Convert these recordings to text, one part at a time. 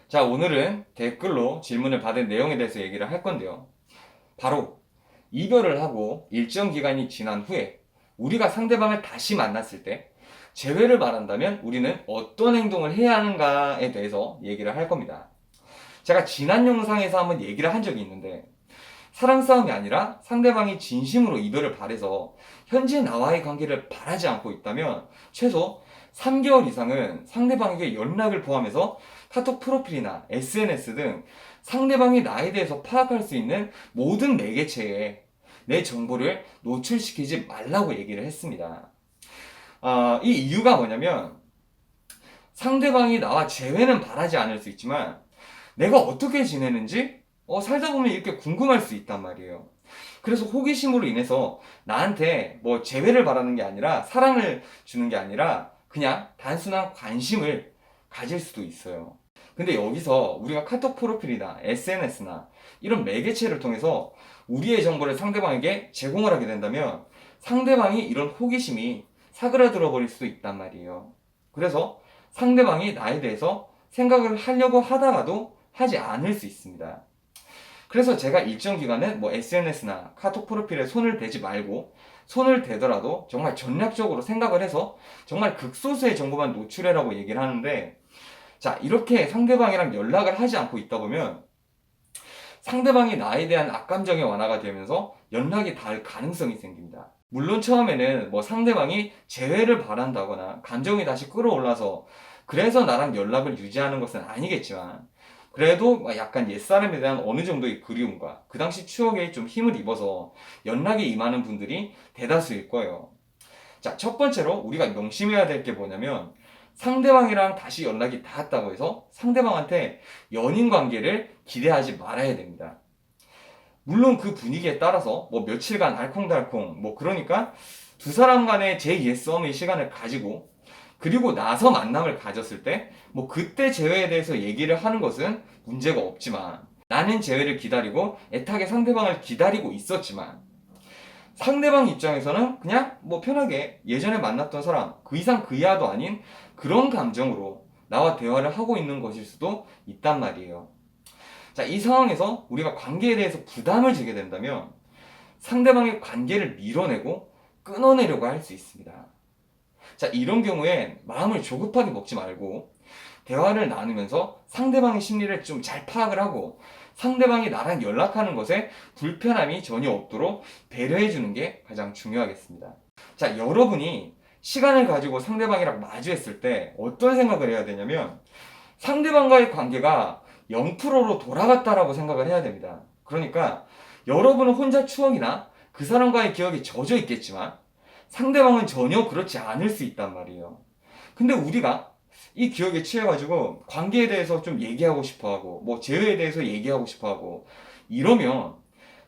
자, 오늘은 댓글로 질문을 받은 내용에 대해서 얘기를 할 건데요. 바로 이별을 하고 일정 기간이 지난 후에 우리가 상대방을 다시 만났을 때 재회를 말한다면 우리는 어떤 행동을 해야 하는가에 대해서 얘기를 할 겁니다. 제가 지난 영상에서 한번 얘기를 한 적이 있는데 사랑 싸움이 아니라 상대방이 진심으로 이별을 바래서 현재 나와의 관계를 바라지 않고 있다면 최소 3개월 이상은 상대방에게 연락을 포함해서 카톡 프로필이나 SNS 등 상대방이 나에 대해서 파악할 수 있는 모든 매개체에 내 정보를 노출시키지 말라고 얘기를 했습니다. 이 이유가 뭐냐면 상대방이 나와 재회는 바라지 않을 수 있지만 내가 어떻게 지내는지 살다 보면 이렇게 궁금할 수 있단 말이에요. 그래서 호기심으로 인해서 나한테 뭐 재회를 바라는 게 아니라 사랑을 주는 게 아니라 그냥 단순한 관심을 가질 수도 있어요. 근데 여기서 우리가 카톡 프로필이나 SNS나 이런 매개체를 통해서 우리의 정보를 상대방에게 제공을 하게 된다면 상대방이 이런 호기심이 사그라들어 버릴 수도 있단 말이에요. 그래서 상대방이 나에 대해서 생각을 하려고 하다가도 하지 않을 수 있습니다. 그래서 제가 일정 기간은 뭐 SNS나 카톡 프로필에 손을 대지 말고 손을 대더라도 정말 전략적으로 생각을 해서 정말 극소수의 정보만 노출해라고 얘기를 하는데, 자, 이렇게 상대방이랑 연락을 하지 않고 있다 보면 상대방이 나에 대한 악감정이 완화가 되면서 연락이 닿을 가능성이 생깁니다. 물론 처음에는 뭐 상대방이 재회를 바란다거나 감정이 다시 끌어올라서 그래서 나랑 연락을 유지하는 것은 아니겠지만 그래도 약간 옛사람에 대한 어느 정도의 그리움과 그 당시 추억에 좀 힘을 입어서 연락에 임하는 분들이 대다수일 거예요. 자, 첫 번째로 우리가 명심해야 될 게 뭐냐면 상대방이랑 다시 연락이 닿았다고 해서 상대방한테 연인 관계를 기대하지 말아야 됩니다. 물론 그 분위기에 따라서 뭐 며칠간 알콩달콩 뭐 그러니까 두 사람 간의 제2의 썸의 시간을 가지고 그리고 나서 만남을 가졌을 때 뭐 그때 재회에 대해서 얘기를 하는 것은 문제가 없지만 나는 재회를 기다리고 애타게 상대방을 기다리고 있었지만 상대방 입장에서는 그냥 뭐 편하게 예전에 만났던 사람 그 이상 그 이하도 아닌 그런 감정으로 나와 대화를 하고 있는 것일 수도 있단 말이에요. 자, 이 상황에서 우리가 관계에 대해서 부담을 지게 된다면 상대방의 관계를 밀어내고 끊어내려고 할 수 있습니다. 자, 이런 경우엔 마음을 조급하게 먹지 말고 대화를 나누면서 상대방의 심리를 좀 잘 파악을 하고 상대방이 나랑 연락하는 것에 불편함이 전혀 없도록 배려해 주는 게 가장 중요하겠습니다. 자, 여러분이 시간을 가지고 상대방이랑 마주했을 때 어떤 생각을 해야 되냐면 상대방과의 관계가 0%로 돌아갔다라고 생각을 해야 됩니다. 그러니까 여러분은 혼자 추억이나 그 사람과의 기억이 젖어 있겠지만 상대방은 전혀 그렇지 않을 수 있단 말이에요. 근데 우리가 이 기억에 취해가지고 관계에 대해서 좀 얘기하고 싶어하고 뭐 재회에 대해서 얘기하고 싶어하고 이러면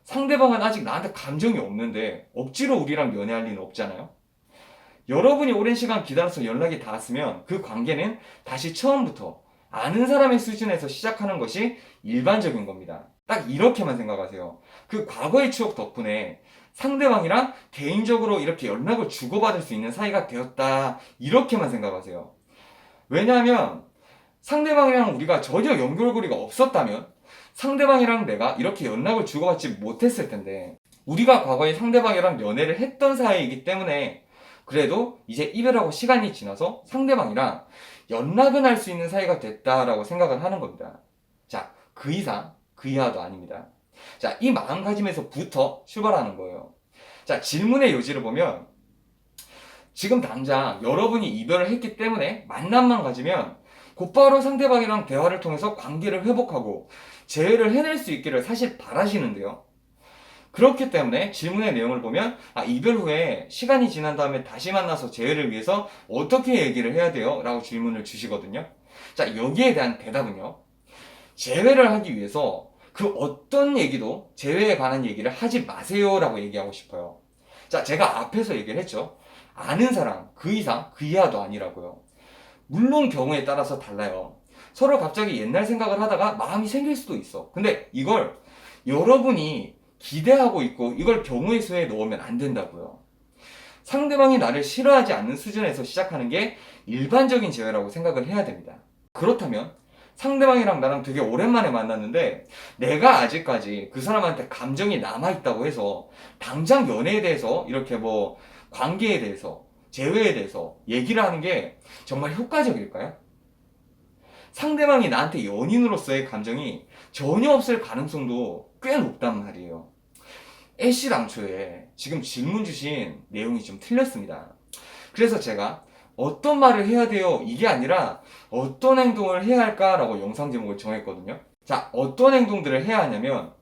상대방은 아직 나한테 감정이 없는데 억지로 우리랑 연애할 리는 없잖아요. 여러분이 오랜 시간 기다려서 연락이 닿았으면 그 관계는 다시 처음부터 아는 사람의 수준에서 시작하는 것이 일반적인 겁니다. 딱 이렇게만 생각하세요. 그 과거의 추억 덕분에 상대방이랑 개인적으로 이렇게 연락을 주고받을 수 있는 사이가 되었다. 이렇게만 생각하세요. 왜냐하면 상대방이랑 우리가 전혀 연결고리가 없었다면 상대방이랑 내가 이렇게 연락을 주고받지 못했을 텐데 우리가 과거에 상대방이랑 연애를 했던 사이이기 때문에 그래도 이제 이별하고 시간이 지나서 상대방이랑 연락은 할 수 있는 사이가 됐다라고 생각을 하는 겁니다. 자, 그 이상, 그 이하도 아닙니다. 자, 이 마음가짐에서부터 출발하는 거예요. 자, 질문의 요지를 보면 지금 당장 여러분이 이별을 했기 때문에 만남만 가지면 곧바로 상대방이랑 대화를 통해서 관계를 회복하고 재회를 해낼 수 있기를 사실 바라시는데요. 그렇기 때문에 질문의 내용을 보면 이별 후에 시간이 지난 다음에 다시 만나서 재회를 위해서 어떻게 얘기를 해야 돼요? 라고 질문을 주시거든요. 자, 여기에 대한 대답은요. 재회를 하기 위해서 그 어떤 얘기도 재회에 관한 얘기를 하지 마세요 라고 얘기하고 싶어요. 자, 제가 앞에서 얘기를 했죠. 아는 사람 그 이상 그 이하도 아니라고요. 물론 경우에 따라서 달라요. 서로 갑자기 옛날 생각을 하다가 마음이 생길 수도 있어. 근데 이걸 여러분이 기대하고 있고 이걸 경우의 수에 넣으면 안 된다고요. 상대방이 나를 싫어하지 않는 수준에서 시작하는 게 일반적인 재회라고 생각을 해야 됩니다. 그렇다면 상대방이랑 나랑 되게 오랜만에 만났는데 내가 아직까지 그 사람한테 감정이 남아있다고 해서 당장 연애에 대해서 이렇게 뭐 관계에 대해서 재회에 대해서 얘기를 하는 게 정말 효과적일까요? 상대방이 나한테 연인으로서의 감정이 전혀 없을 가능성도 꽤 높단 말이에요. 애시당초에 지금 질문 주신 내용이 좀 틀렸습니다. 그래서 제가 어떤 말을 해야 돼요? 이게 아니라 어떤 행동을 해야 할까라고 영상 제목을 정했거든요. 자, 어떤 행동들을 해야 하냐면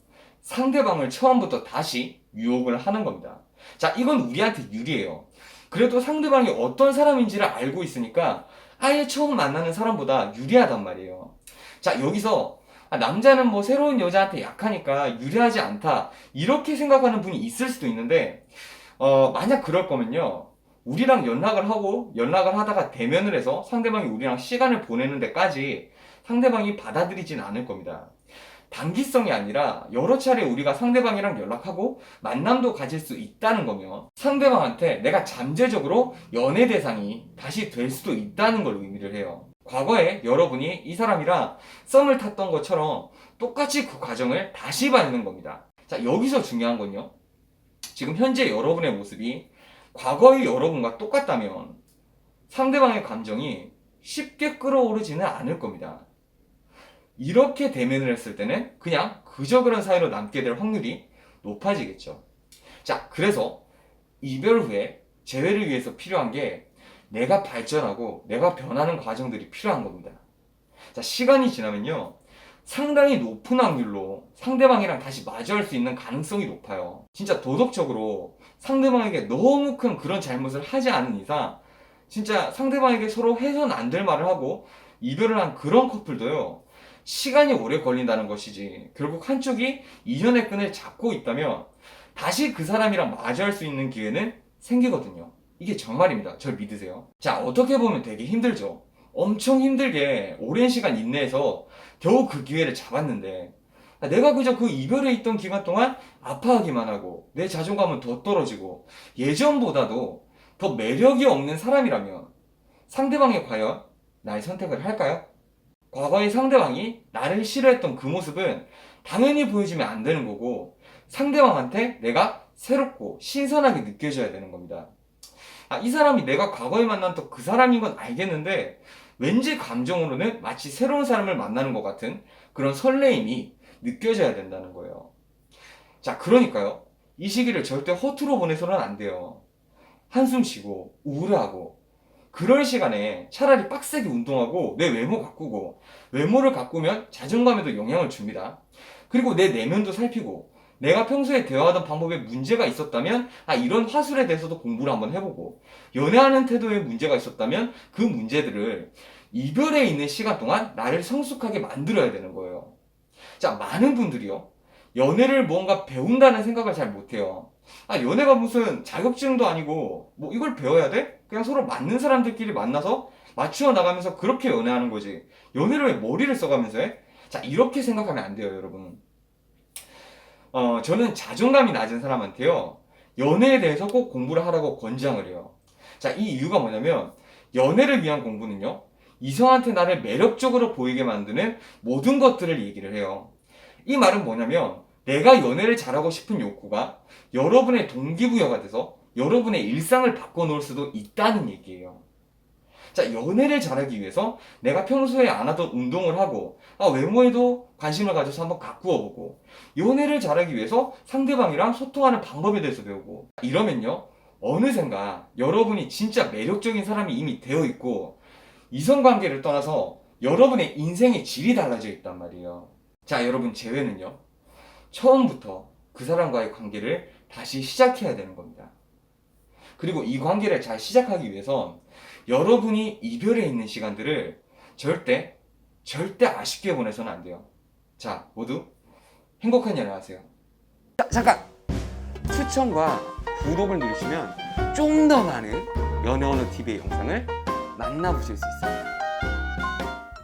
상대방을 처음부터 다시 유혹을 하는 겁니다. 자, 이건 우리한테 유리해요. 그래도 상대방이 어떤 사람인지를 알고 있으니까 아예 처음 만나는 사람보다 유리하단 말이에요. 자, 여기서 남자는 뭐 새로운 여자한테 약하니까 유리하지 않다 이렇게 생각하는 분이 있을 수도 있는데 만약 그럴 거면요, 우리랑 연락을 하다가 대면을 해서 상대방이 우리랑 시간을 보내는 데까지 상대방이 받아들이진 않을 겁니다. 단기성이 아니라 여러 차례 우리가 상대방이랑 연락하고 만남도 가질 수 있다는 거면 상대방한테 내가 잠재적으로 연애 대상이 다시 될 수도 있다는 걸 의미를 해요. 과거에 여러분이 이 사람이랑 썸을 탔던 것처럼 똑같이 그 과정을 다시 밟는 겁니다. 자, 여기서 중요한 건요, 지금 현재 여러분의 모습이 과거의 여러분과 똑같다면 상대방의 감정이 쉽게 끌어오르지는 않을 겁니다. 이렇게 대면을 했을 때는 그냥 그저 그런 사이로 남게 될 확률이 높아지겠죠. 자, 그래서 이별 후에 재회를 위해서 필요한 게 내가 발전하고 내가 변하는 과정들이 필요한 겁니다. 자, 시간이 지나면요, 상당히 높은 확률로 상대방이랑 다시 마주할 수 있는 가능성이 높아요. 진짜 도덕적으로 상대방에게 너무 큰 그런 잘못을 하지 않은 이상 진짜 상대방에게 서로 해서는 안 될 말을 하고 이별을 한 그런 커플도요, 시간이 오래 걸린다는 것이지 결국 한쪽이 인연의 끈을 잡고 있다면 다시 그 사람이랑 마주할 수 있는 기회는 생기거든요. 이게 정말입니다. 절 믿으세요. 자, 어떻게 보면 되게 힘들죠. 엄청 힘들게 오랜 시간 인내해서 겨우 그 기회를 잡았는데 내가 그저 그 이별에 있던 기간 동안 아파하기만 하고 내 자존감은 더 떨어지고 예전보다도 더 매력이 없는 사람이라면 상대방이 과연 나의 선택을 할까요? 과거의 상대방이 나를 싫어했던 그 모습은 당연히 보여주면 안 되는 거고 상대방한테 내가 새롭고 신선하게 느껴져야 되는 겁니다. 이 사람이 내가 과거에 만났던 그 사람인 건 알겠는데 왠지 감정으로는 마치 새로운 사람을 만나는 것 같은 그런 설레임이 느껴져야 된다는 거예요. 자, 그러니까요, 이 시기를 절대 허투루 보내서는 안 돼요. 한숨 쉬고 우울해하고 그럴 시간에 차라리 빡세게 운동하고 내 외모 가꾸고, 외모를 가꾸면 자존감에도 영향을 줍니다. 그리고 내 내면도 살피고 내가 평소에 대화하던 방법에 문제가 있었다면 이런 화술에 대해서도 공부를 한번 해보고, 연애하는 태도에 문제가 있었다면 그 문제들을 이별에 있는 시간 동안 나를 성숙하게 만들어야 되는 거예요. 자, 많은 분들이요, 연애를 뭔가 배운다는 생각을 잘 못해요. 연애가 무슨 자격증도 아니고 뭐 이걸 배워야 돼? 그냥 서로 맞는 사람들끼리 만나서 맞추어 나가면서 그렇게 연애하는 거지 연애를 왜 머리를 써가면서 해? 자, 이렇게 생각하면 안 돼요, 여러분. 저는 자존감이 낮은 사람한테요, 연애에 대해서 꼭 공부를 하라고 권장을 해요. 자, 이 이유가 뭐냐면 연애를 위한 공부는요, 이성한테 나를 매력적으로 보이게 만드는 모든 것들을 얘기를 해요. 이 말은 뭐냐면 내가 연애를 잘하고 싶은 욕구가 여러분의 동기부여가 돼서 여러분의 일상을 바꿔놓을 수도 있다는 얘기예요. 자, 연애를 잘하기 위해서 내가 평소에 안 하던 운동을 하고 외모에도 관심을 가져서 한번 가꾸어보고, 연애를 잘하기 위해서 상대방이랑 소통하는 방법에 대해서 배우고, 이러면요, 어느샌가 여러분이 진짜 매력적인 사람이 이미 되어 있고 이성관계를 떠나서 여러분의 인생의 질이 달라져 있단 말이에요. 자, 여러분, 재회는요, 처음부터 그 사람과의 관계를 다시 시작해야 되는 겁니다. 그리고 이 관계를 잘 시작하기 위해선 여러분이 이별에 있는 시간들을 절대 아쉽게 보내서는 안 돼요. 자, 모두 행복한 연애 하세요. 잠깐! 추천과 구독을 누르시면 좀 더 많은 연애 언어 TV의 영상을 만나보실 수 있습니다.